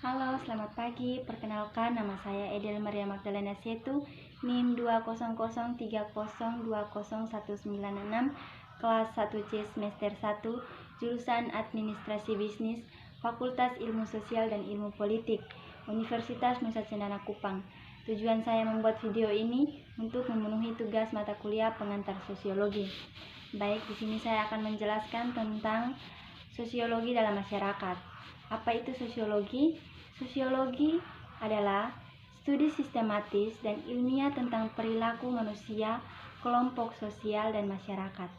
Halo, selamat pagi. Perkenalkan, nama saya Edel Maria Magdalena Setu, NIM 20030201996, kelas 1C semester 1, jurusan Administrasi Bisnis, Fakultas Ilmu Sosial dan Ilmu Politik, Universitas Nusa Cendana Kupang. Tujuan saya membuat video ini untuk memenuhi tugas mata kuliah pengantar sosiologi. Baik, di sini saya akan menjelaskan tentang sosiologi dalam masyarakat. Apa itu sosiologi? Sosiologi adalah studi sistematis dan ilmiah tentang perilaku manusia, kelompok sosial, dan masyarakat.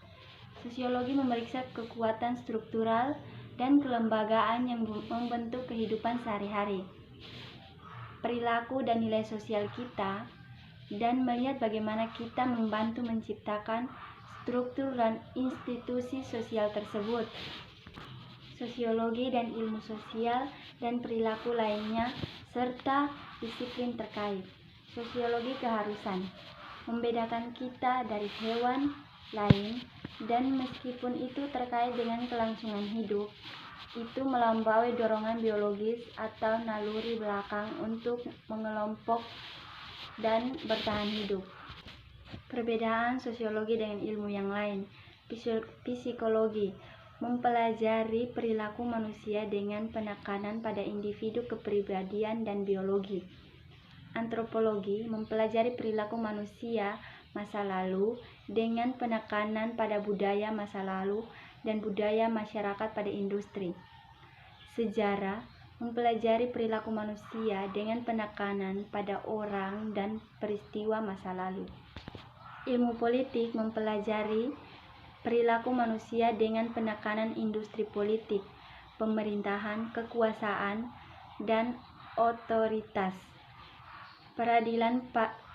Sosiologi memeriksa kekuatan struktural dan kelembagaan yang membentuk kehidupan sehari-hari, perilaku dan nilai sosial kita, dan melihat bagaimana kita membantu menciptakan struktur dan institusi sosial tersebut. Sosiologi dan ilmu sosial dan perilaku lainnya, serta disiplin terkait. Sosiologi keharusan membedakan kita dari hewan lain, dan meskipun itu terkait dengan kelangsungan hidup, itu melampaui dorongan biologis atau naluri belakang untuk mengelompok dan bertahan hidup. Perbedaan sosiologi dengan ilmu yang lain. Psikologi mempelajari perilaku manusia dengan penekanan pada individu, kepribadian, dan biologi. Antropologi mempelajari perilaku manusia masa lalu dengan penekanan pada budaya masa lalu dan budaya masyarakat pada industri. Sejarah mempelajari perilaku manusia dengan penekanan pada orang dan peristiwa masa lalu. Ilmu politik mempelajari perilaku manusia dengan penekanan industri politik, pemerintahan, kekuasaan, dan otoritas. Peradilan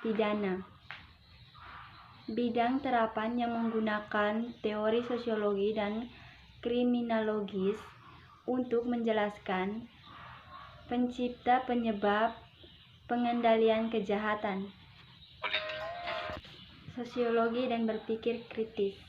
pidana, bidang terapan yang menggunakan teori sosiologi dan kriminologis untuk menjelaskan pencipta, penyebab, pengendalian kejahatan. Sosiologi dan berpikir kritis.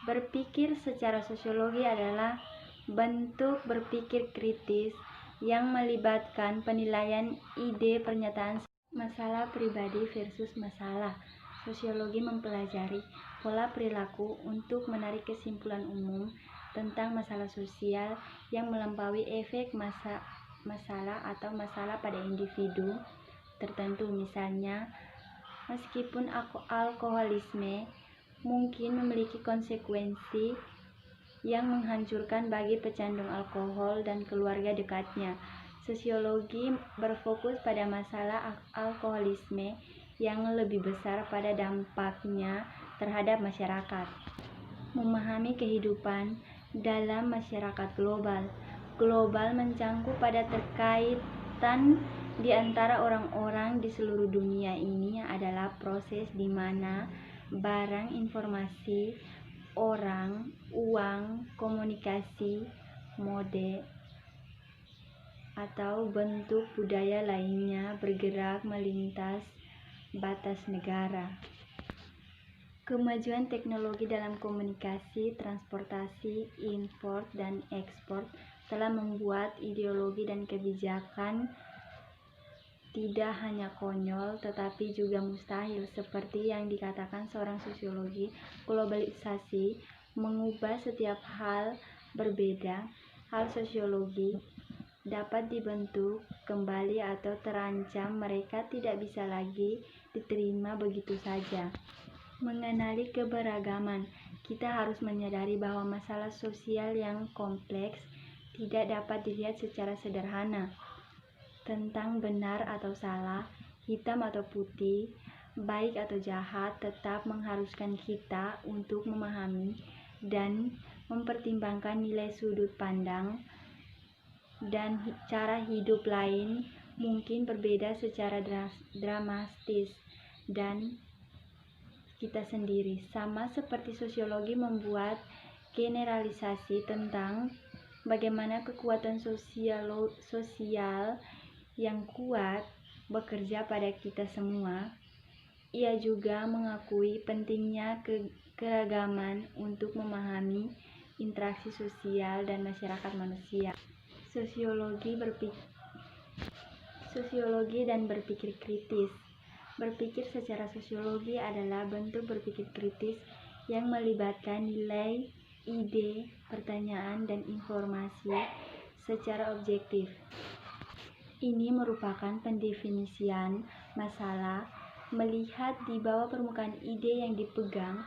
Berpikir secara sosiologi adalah bentuk berpikir kritis yang melibatkan penilaian ide, pernyataan, masalah pribadi versus masalah. Sosiologi mempelajari pola perilaku untuk menarik kesimpulan umum tentang masalah sosial yang melampaui efek masalah atau masalah pada individu tertentu. Misalnya, meskipun alkoholisme mungkin memiliki konsekuensi yang menghancurkan bagi pecandu alkohol dan keluarga dekatnya, sosiologi berfokus pada masalah alkoholisme yang lebih besar pada dampaknya terhadap masyarakat. Memahami kehidupan dalam masyarakat global. Global mencangkup pada terkaitan di antara orang-orang di seluruh dunia. Ini adalah proses di mana barang, informasi, orang, uang, komunikasi, mode, atau bentuk budaya lainnya bergerak melintas batas negara. Kemajuan teknologi dalam komunikasi, transportasi, import, dan ekspor telah membuat ideologi dan kebijakan tidak hanya konyol tetapi juga mustahil. Seperti yang dikatakan seorang sosiologi, globalisasi mengubah setiap hal berbeda. Hal sosiologi dapat dibentuk kembali atau terancam, mereka tidak bisa lagi diterima begitu saja. Mengenali keberagaman, kita harus menyadari bahwa masalah sosial yang kompleks tidak dapat dilihat secara sederhana. Tentang benar atau salah, hitam atau putih, baik atau jahat, tetap mengharuskan kita untuk memahami dan mempertimbangkan nilai sudut pandang dan cara hidup lain mungkin berbeda secara dramatis dan kita sendiri. Sama seperti sosiologi membuat generalisasi tentang bagaimana kekuatan sosial yang kuat bekerja pada kita semua, ia juga mengakui pentingnya keragaman untuk memahami interaksi sosial dan masyarakat manusia. Sosiologi Sosiologi dan berpikir kritis. Berpikir secara sosiologi adalah bentuk berpikir kritis yang melibatkan nilai, ide, pertanyaan, dan informasi secara objektif. Ini merupakan pendefinisian masalah, melihat di bawah permukaan ide yang dipegang,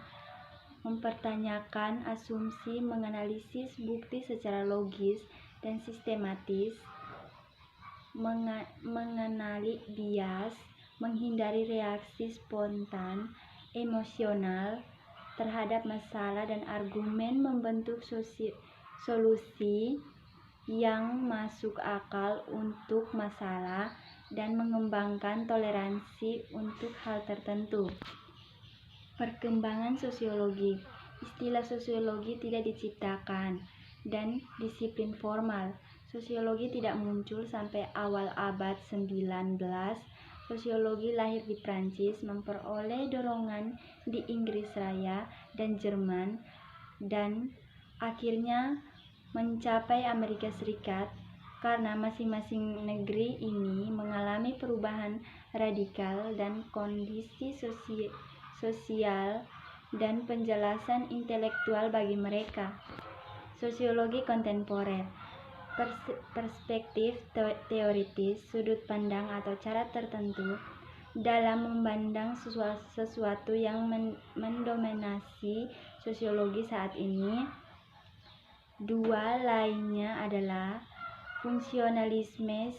mempertanyakan asumsi, menganalisis bukti secara logis dan sistematis, mengenali bias, menghindari reaksi spontan, emosional terhadap masalah, dan argumen, membentuk solusi yang masuk akal untuk masalah, dan mengembangkan toleransi untuk hal tertentu. Perkembangan sosiologi. Istilah sosiologi tidak diciptakan dan disiplin formal. Sosiologi tidak muncul sampai awal abad 19. Sosiologi lahir di Prancis, memperoleh dorongan di Inggris Raya dan Jerman, dan akhirnya mencapai Amerika Serikat karena masing-masing negeri ini mengalami perubahan radikal dan kondisi sosial dan penjelasan intelektual bagi mereka. Sosiologi kontemporer. Perspektif teoritis, sudut pandang atau cara tertentu dalam memandang sesuatu yang mendominasi sosiologi saat ini. Dua lainnya adalah fungsionalisme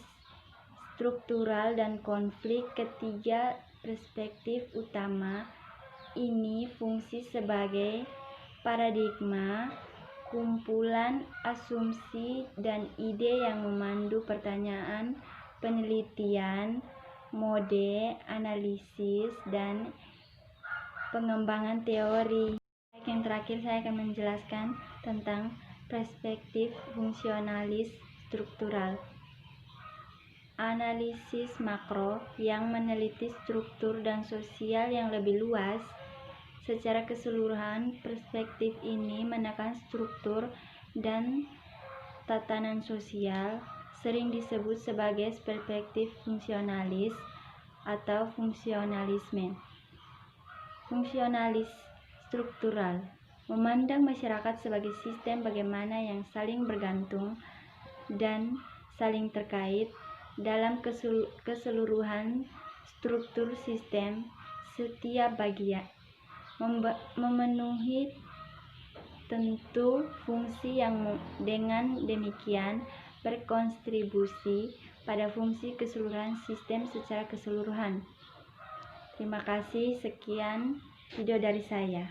struktural dan konflik. Ketiga perspektif utama ini fungsi sebagai paradigma, kumpulan asumsi dan ide yang memandu pertanyaan, penelitian, mode, analisis, dan pengembangan teori. Yang terakhir, saya akan menjelaskan tentang perspektif fungsionalis struktural. Analisis makro yang meneliti struktur dan sosial yang lebih luas. Secara keseluruhan, perspektif ini menekan struktur dan tatanan sosial, sering disebut sebagai perspektif fungsionalis atau fungsionalisme. Fungsionalis struktural memandang masyarakat sebagai sistem bagaimana yang saling bergantung dan saling terkait dalam keseluruhan struktur sistem. Setiap bagian memenuhi tentu fungsi yang dengan demikian berkontribusi pada fungsi keseluruhan sistem secara keseluruhan. Terima kasih, sekian video dari saya.